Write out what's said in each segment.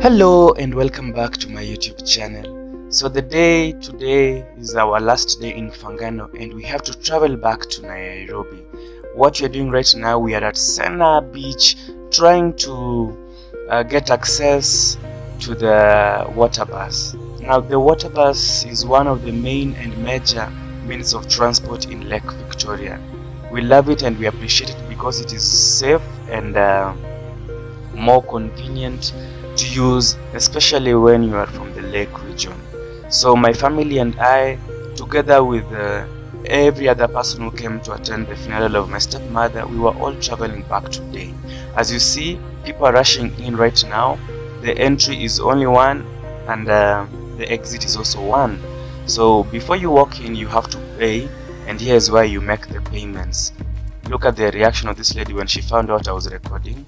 Hello and welcome back to my YouTube channel. So the day today is our last day in Fangano and we have to travel back to Nairobi. What we are doing right now, we are at Sena Beach trying to get access to the water bus. Now the water bus is one of the main and major means of transport in Lake Victoria. We love it and we appreciate it because it is safe and more convenient to use, especially when you are from the lake region. So my family and I, together with every other person who came to attend the funeral of my stepmother, we were all traveling back today. As you see, people are rushing in right now. The entry is only one and the exit is also one. So before you walk in, you have to pay, and here's where you make the payments. Look at the reaction of this lady when she found out I was recording.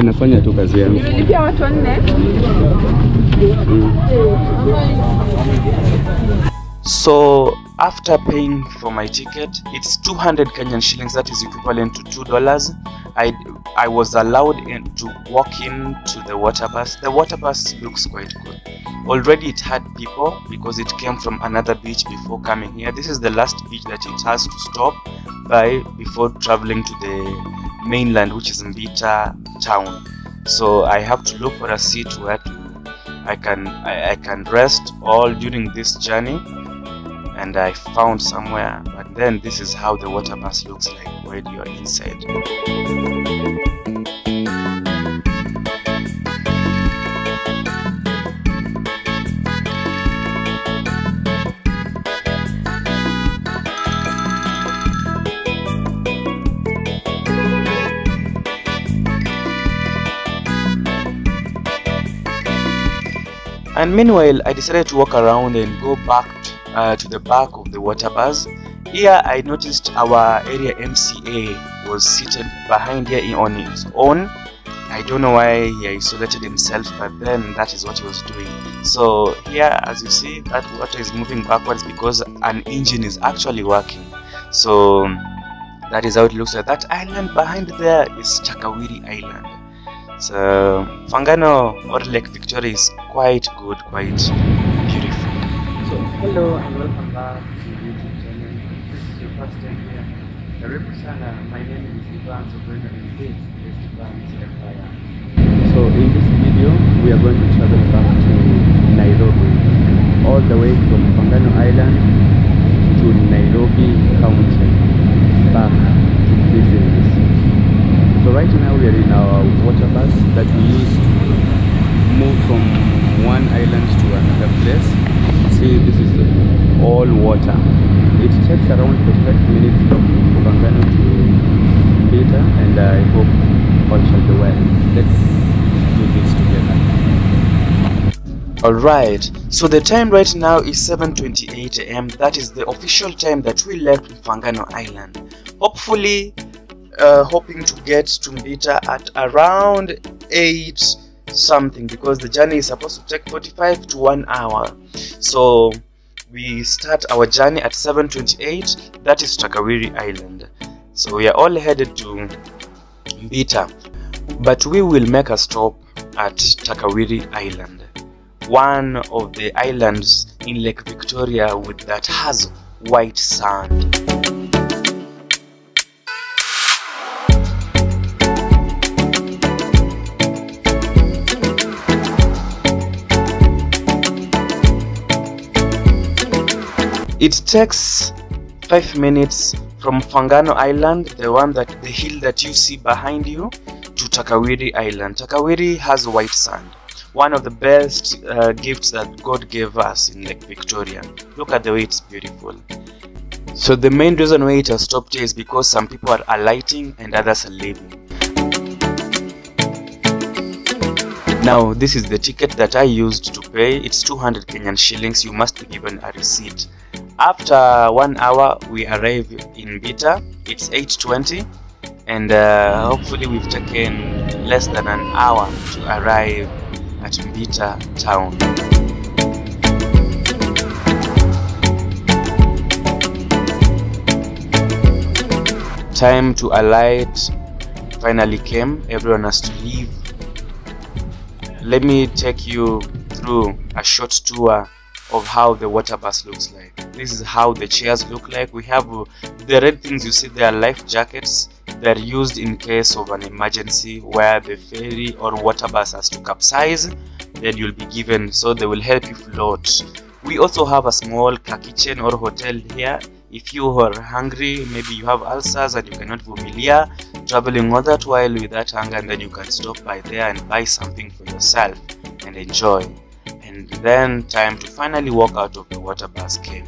Nafanya tu kazi yangu. Nilipia watu 4. So after paying for my ticket, it's 200 Kenyan shillings, that is equivalent to $2. I was allowed to walk into the water bus. The water bus looks quite good. Already it had people because it came from another beach before coming here. This is the last beach that it has to stop by before traveling to the mainland, which is Mbita town. So I have to look for a seat where I can rest all during this journey, and I found somewhere. But then this is how the water bus looks like when you are inside. And meanwhile, I decided to walk around and go back to the back of the water bus. Here I noticed our area MCA was seated behind here on his own. I don't know why he isolated himself, but then that is what he was doing. So here, as you see, that water is moving backwards because an engine is actually working. So that is how it looks like. That island behind there is Chakawiri Island. So Fangano or Lake Victoria is quite good, quite beautiful. So hello and welcome back to my YouTube channel. If this is your first time here, karibu sana. My name is Devance, Ogweno, and this is Devance Empire. So in this video, we are going to travel back to Nairobi, all the way from Fangano Island to Nairobi County, back to business. So right now we are in our water bus that we use to move from one island to another place. See, this is all water. It takes around 45 minutes from Fangano to Mbita, and I hope all shall do well. Let's do this together. Alright, so the time right now is 7:28 AM. That is the official time that we left Fangano Island. Hopefully, hoping to get to Mbita at around 8 something, because the journey is supposed to take 45 to 1 hour. So we start our journey at 7:28. That is Chakawiri Island. So we are all headed to Mbita, but we will make a stop at Chakawiri Island, one of the islands in Lake Victoria that has white sand. It takes 5 minutes from Fangano Island, the hill that you see behind you, to Chakawiri Island. Chakawiri has white sand, one of the best gifts that God gave us in Lake Victoria. Look at the way it's beautiful. So the main reason why it has stopped here is because some people are alighting and others are leaving. Now this is the ticket that I used to pay. It's 200 Kenyan shillings. You must be given a receipt. After 1 hour, we arrive in Mbita. It's 8:20, and hopefully we've taken less than an hour to arrive at Mbita town. Time to alight finally came. Everyone has to leave. Let me take you through a short tour of how the water bus looks like. This is how the chairs look like. We have the red things you see there, life jackets. They're used in case of an emergency where the ferry or water bus has to capsize. Then you'll be given, so they will help you float. We also have a small kitchen or hotel here. If you are hungry, maybe you have ulcers and you cannot vumilia, traveling all that while with that hunger, and then you can stop by there and buy something for yourself and enjoy. And then time to finally walk out of the water bus came.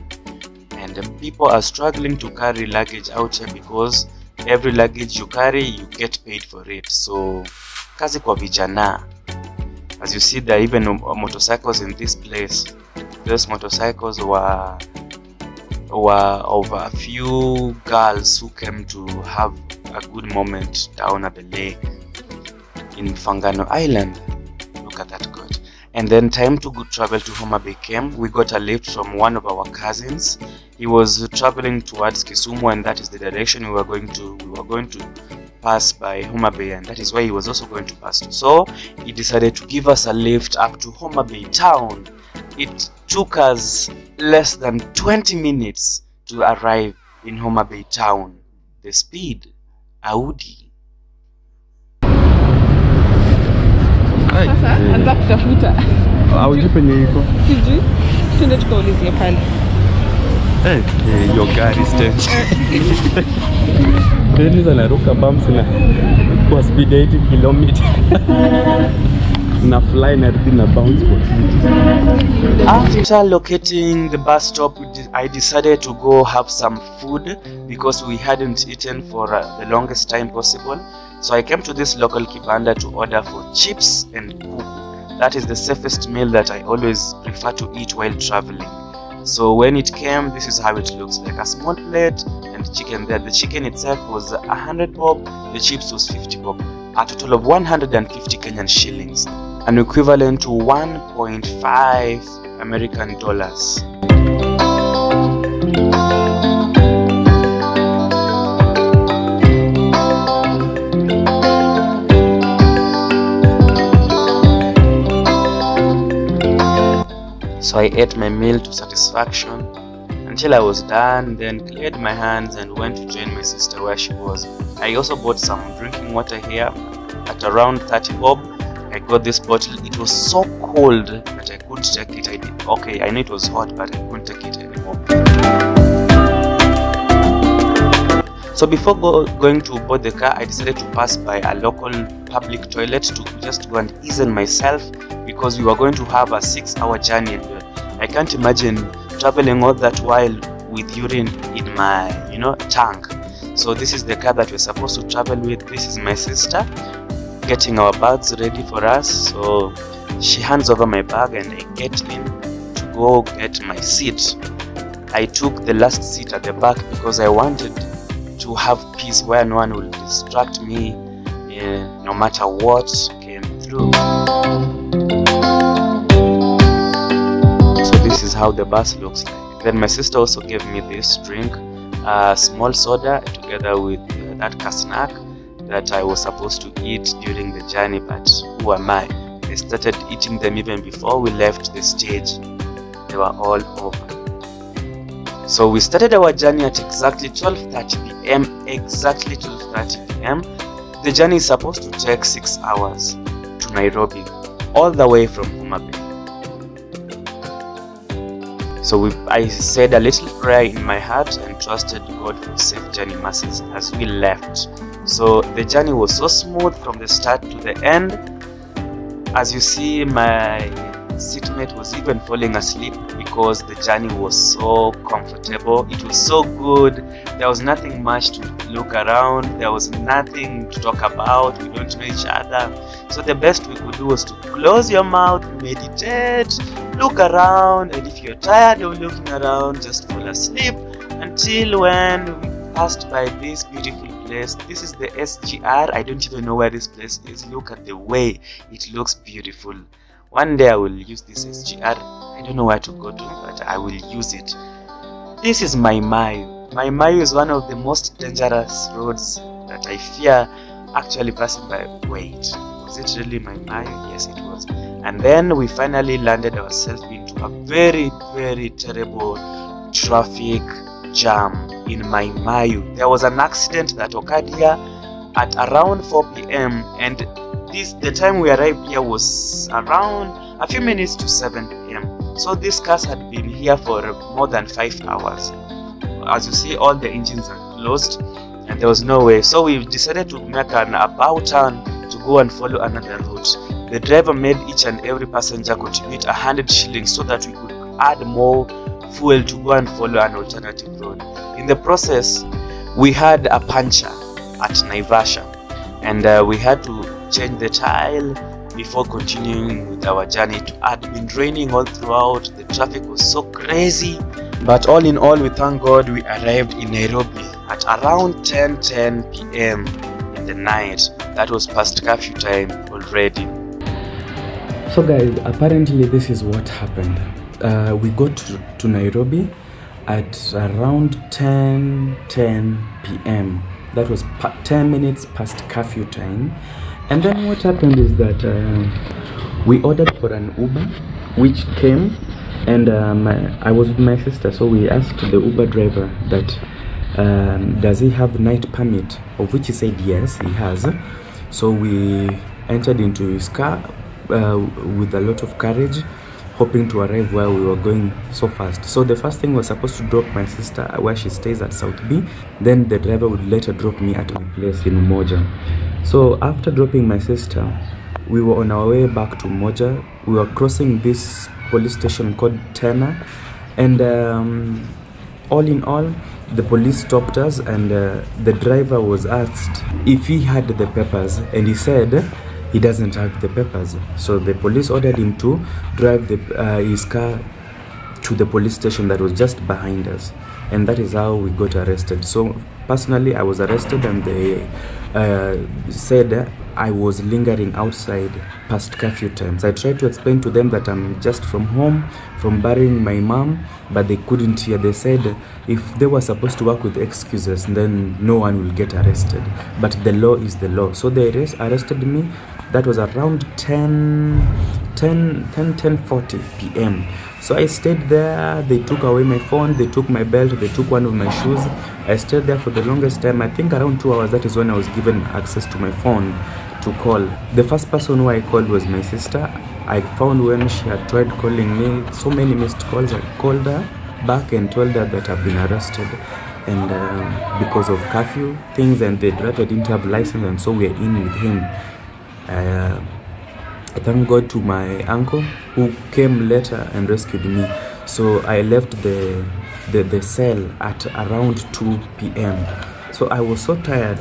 And people are struggling to carry luggage out here because every luggage you carry, you get paid for it. So, kazi kwa vijana. As you see, there are even motorcycles in this place. Those motorcycles were of a few girls who came to have a good moment down at the lake in Fangano Island. Look at that god. And then time to go travel to Homa Bay came. We got a lift from one of our cousins. He was traveling towards Kisumu, and that is the direction we were going to pass by Homa Bay, and that is why he was also going to pass to. So he decided to give us a lift up to Homa Bay town. It took us less than 20 minutes to arrive in Homa Bay town. The speed, Audi. Sasa anza kutafuta. Aujui penye iko. Sijui. Twende tukaulizie pale. Your gari stage. Really zanaruka bumps na kwa speed 80 km. Na fly na na bounce for speed. After locating the bus stop, I decided to go have some food because we hadn't eaten for the longest time possible. So I came to this local kibanda to order for chips and kuku. That is the safest meal that I always prefer to eat while traveling. So when it came, this is how it looks like: a small plate and chicken there. The chicken itself was 100 bob, the chips was 50 bob, a total of 150 Kenyan shillings, an equivalent to 1.5 American dollars. So I ate my meal to satisfaction until I was done, then cleared my hands and went to join my sister where she was. I also bought some drinking water here at around 30 bob. I got this bottle. It was so cold that I couldn't take it. I knew it was hot, but I couldn't take it anymore. So before going to board the car, I decided to pass by a local public toilet to just go and ease myself, because we were going to have a 6-hour journey, and I can't imagine traveling all that while with urine in my tank. So this is the car that we're supposed to travel with. This is my sister getting our bags ready for us. So she hands over my bag and I get in to go get my seat. I took the last seat at the back because I wanted to have peace where no one will distract me, no matter what came through. So this is how the bus looks like. Then my sister also gave me this drink, a small soda together with that snack that I was supposed to eat during the journey, but who am I? I started eating them even before we left the stage. They were all over. So we started our journey at exactly 12:30 p.m. Exactly 12:30 p.m. The journey is supposed to take 6 hours to Nairobi, all the way from Homa Bay. So I said a little prayer in my heart and trusted God for safe journey mercies as we left. So the journey was so smooth from the start to the end. As you see, my seatmate was even falling asleep because the journey was so comfortable. It was so good. There was nothing much to look around. There was nothing to talk about. We don't know each other. So the best we could do was to close your mouth, meditate, look around, and if you're tired of looking around, just fall asleep until when we passed by this beautiful place. This is the SGR. I don't even know where this place is. Look at the way it looks beautiful. One day I will use this SGR. I don't know where to go to, but I will use it. This is my Mayo. Mai Mahiu is one of the most dangerous roads that I fear actually passing by. Wait, was it really Mai Mahiu? Yes, it was. And then we finally landed ourselves into a very, very terrible traffic jam in Mai Mahiu. There was an accident that occurred here at around 4 p.m. and the time we arrived here was around a few minutes to 7 p.m. So these cars had been here for more than 5 hours. As you see, all the engines are closed and there was no way. So we decided to make an about turn to go and follow another route. The driver made each and every passenger contribute 100 shillings so that we could add more fuel to go and follow an alternative road. In the process, we had a puncture at Naivasha and we had to change the tile before continuing with our journey. It had been raining all throughout, the traffic was so crazy, but all in all, we thank God we arrived in Nairobi at around 10:10 p.m. in the night. That was past curfew time already. So guys, apparently this is what happened. We got to Nairobi at around 10:10 p.m. That was 10 minutes past curfew time. And then what happened is that we ordered for an Uber, which came, and I was with my sister, so we asked the Uber driver that does he have night permit, of which he said yes, he has. So we entered into his car with a lot of courage, hoping to arrive where we were going so fast. So the first thing was supposed to drop my sister where she stays at South B. Then the driver would later drop me at my place in Umoja. So after dropping my sister, we were on our way back to Umoja. We were crossing this police station called Tena, and all in all, the police stopped us, and the driver was asked if he had the papers, and he said he doesn't have the papers. So the police ordered him to drive his car to the police station that was just behind us, and that is how we got arrested. So personally, I was arrested, and they said I was lingering outside past curfew times. I tried to explain to them that I'm just from home, from burying my mom, but they couldn't hear. They said if they were supposed to work with excuses, then no one will get arrested. But the law is the law. So they arrested me. That was around 10:40 p.m. So I stayed there. They took away my phone, they took my belt, they took one of my shoes. I stayed there for the longest time. I think around 2 hours. That is when I was given access to my phone to call. The first person who I called was my sister. I found when she had tried calling me, so many missed calls. I called her back and told her that I've been arrested, and because of curfew things, and the driver didn't have license, and so we're in with him. I thank God to my uncle who came later and rescued me. So I left the cell at around 2 p.m. So I was so tired,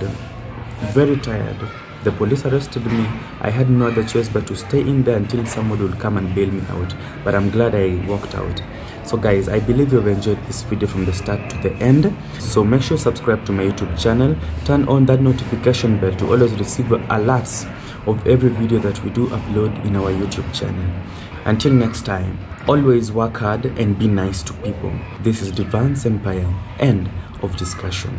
very tired. The police arrested me. I had no other choice but to stay in there until somebody would come and bail me out. But I'm glad I walked out. So guys, I believe you've enjoyed this video from the start to the end. So make sure you subscribe to my YouTube channel. Turn on that notification bell to always receive alerts of every video that we do upload in our YouTube channel. Until next time, always work hard and be nice to people. This is Devance Empire. End of discussion.